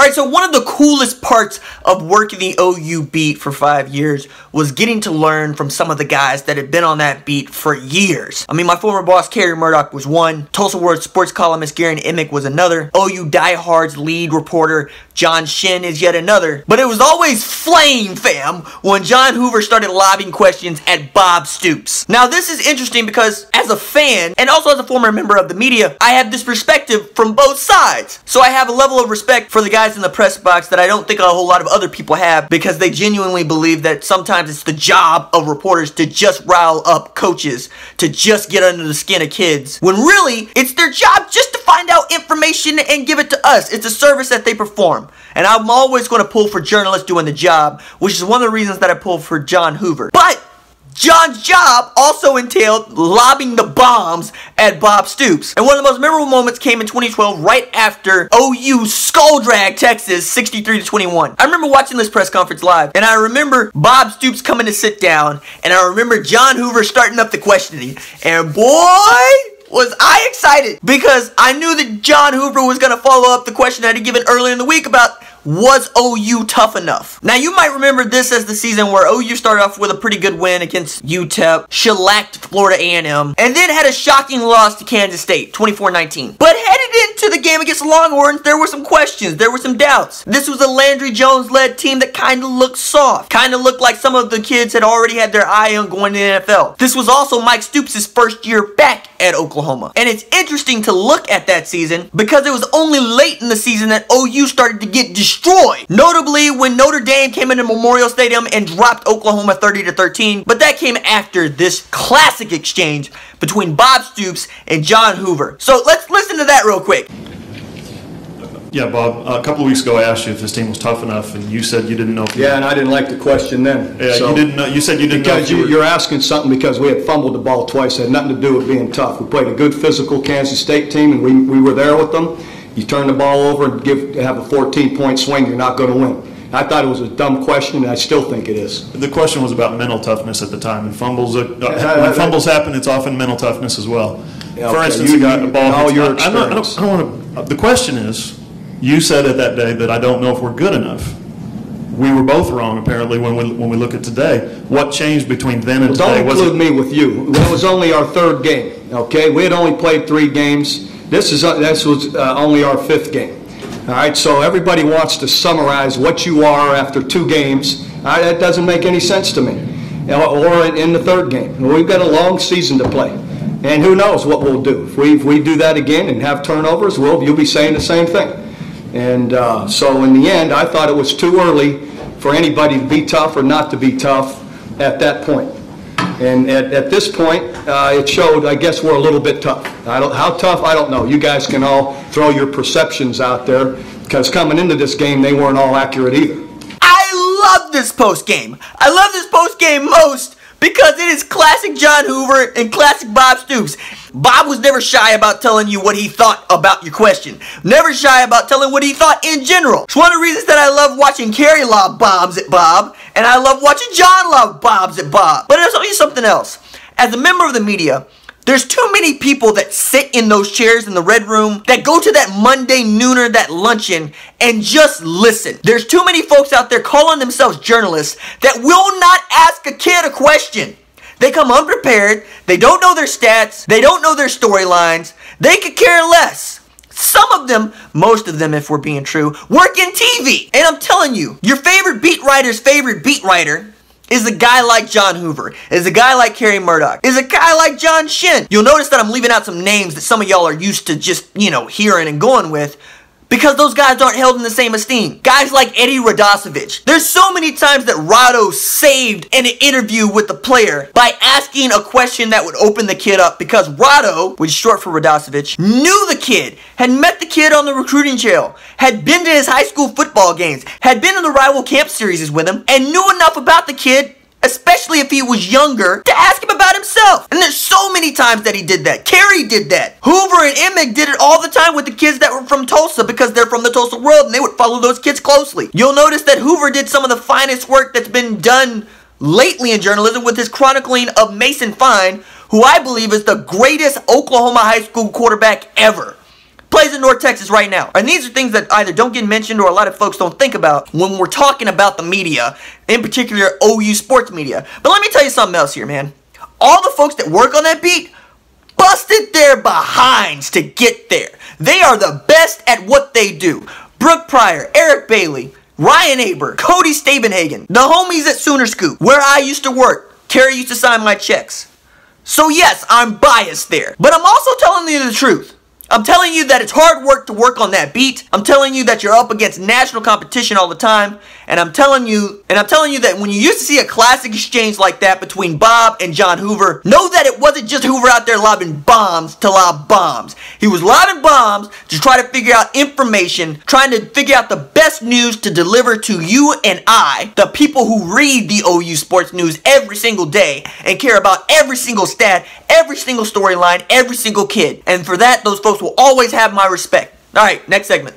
Alright, so one of the coolest parts of working the OU beat for 5 years was getting to learn from some of the guys that had been on that beat for years. I mean, my former boss, Kerry Murdoch, was one. Tulsa Word sports columnist Garen Emick was another. OU Diehards lead reporter John Shin is yet another. But it was always flame, fam, when John Hoover started lobbing questions at Bob Stoops. Now, this is interesting because as a fan, and also as a former member of the media, I have this perspective from both sides. So I have a level of respect for the guys in the press box that I don't think a whole lot of other people have, because they genuinely believe that sometimes it's the job of reporters to just rile up coaches, to just get under the skin of kids, when really it's their job just to find out information and give it to us. It's a service that they perform. And I'm always going to pull for journalists doing the job, which is one of the reasons that I pull for John Hoover. But John's job also entailed lobbing the bombs at Bob Stoops. And one of the most memorable moments came in 2012, right after OU skull drag Texas 63-21. I remember watching this press conference live, and I remember Bob Stoops coming to sit down, and I remember John Hoover starting up the questioning. And boy, was I excited, because I knew that John Hoover was going to follow up the question that he'd given earlier in the week about, was OU tough enough? Now, you might remember this as the season where OU started off with a pretty good win against UTEP, shellacked Florida A&M, and then had a shocking loss to Kansas State, 24-19. But headed into the game against the Longhorns, there were some questions, there were some doubts. This was a Landry Jones-led team that kind of looked soft, kind of looked like some of the kids had already had their eye on going to the NFL. This was also Mike Stoops' first year back at Oklahoma. And it's interesting to look at that season because it was only late in the season that OU started to get destroyed. Notably when Notre Dame came into Memorial Stadium and dropped Oklahoma 30-13, but that came after this classic exchange between Bob Stoops and John Hoover. So let's listen to that real quick. Yeah, Bob, a couple of weeks ago I asked you if this team was tough enough, and you said you didn't know. Yeah, and I didn't like the question then. Yeah, so, you didn't know. You said you didn't know. Because you're asking something because we had fumbled the ball twice. It had nothing to do with being tough. We played a good physical Kansas State team, and we were there with them. You turn the ball over and have a 14-point swing, you're not going to win. I thought it was a dumb question, and I still think it is. The question was about mental toughness at the time, and fumbles. When fumbles happen, it's often mental toughness as well. Yeah, for instance, a ball. All your I experience. don't want to. The question is, you said at that day that I don't know if we're good enough. We were both wrong, apparently, when we look at today. What changed between then and today? Don't include me with you. It was only our third game, okay? We had only played 3 games. This was only our 5th game. All right, so everybody wants to summarize what you are after 2 games. That doesn't make any sense to me. Or in the 3rd game. We've got a long season to play. And who knows what we'll do. If we do that again and have turnovers, you'll be saying the same thing. And so in the end, I thought it was too early for anybody to be tough or not to be tough at that point. And at this point, it showed, I guess, we're a little bit tough. How tough, I don't know. You guys can all throw your perceptions out there, because coming into this game, they weren't all accurate either. I love this post game. I love this post game most because it is classic John Hoover and classic Bob Stoops. Bob was never shy about telling you what he thought about your question. Never shy about telling what he thought in general. It's one of the reasons that I love watching Kerry lob bombs at Bob, and I love watching John lob bombs at Bob. But I'll tell you something else. As a member of the media, there's too many people that sit in those chairs in the red room, that go to that Monday nooner, that luncheon, and just listen. There's too many folks out there calling themselves journalists that will not ask a kid a question. They come unprepared, they don't know their stats, they don't know their storylines, they could care less. Some of them, most of them if we're being true, work in TV. And I'm telling you, your favorite beat writer's favorite beat writer is a guy like John Hoover, is a guy like Kerry Murdoch, is a guy like John Shin. You'll notice that I'm leaving out some names that some of y'all are used to just, hearing and going with, because those guys aren't held in the same esteem. Guys like Eddie Radosevich. There's so many times that Rado saved an interview with the player by asking a question that would open the kid up, because Rado, which is short for Radosevich, knew the kid, had met the kid on the recruiting trail, had been to his high school football games, had been in the rival camp series with him, and knew enough about the kid, especially if he was younger, to ask him about himself. And there's so many times that he did that. Kerry did that. Hoover and Emick did it all the time with the kids that were from Tulsa, because they're from the Tulsa world and they would follow those kids closely. You'll notice that Hoover did some of the finest work that's been done lately in journalism with his chronicling of Mason Fine, who I believe is the greatest Oklahoma high school quarterback ever. plays in North Texas right now. And these are things that either don't get mentioned or a lot of folks don't think about when we're talking about the media, in particular OU sports media. But let me tell you something else here, man. All the folks that work on that beat busted their behinds to get there. They are the best at what they do. Brooke Pryor, Eric Bailey, Ryan Aber, Cody Stabenhagen, the homies at Sooner Scoop, where I used to work. Terry used to sign my checks. So yes, I'm biased there. But I'm also telling you the truth. I'm telling you that it's hard work to work on that beat. I'm telling you that you're up against national competition all the time. And I'm telling you that when you used to see a classic exchange like that between Bob and John Hoover, know that it wasn't just Hoover out there lobbing bombs to lob bombs. He was lobbing bombs to try to figure out information, trying to figure out the best news to deliver to you and I, the people who read the OU sports news every single day and care about every single stat, every single storyline, every single kid. And for that, those folks will always have my respect. Alright, next segment.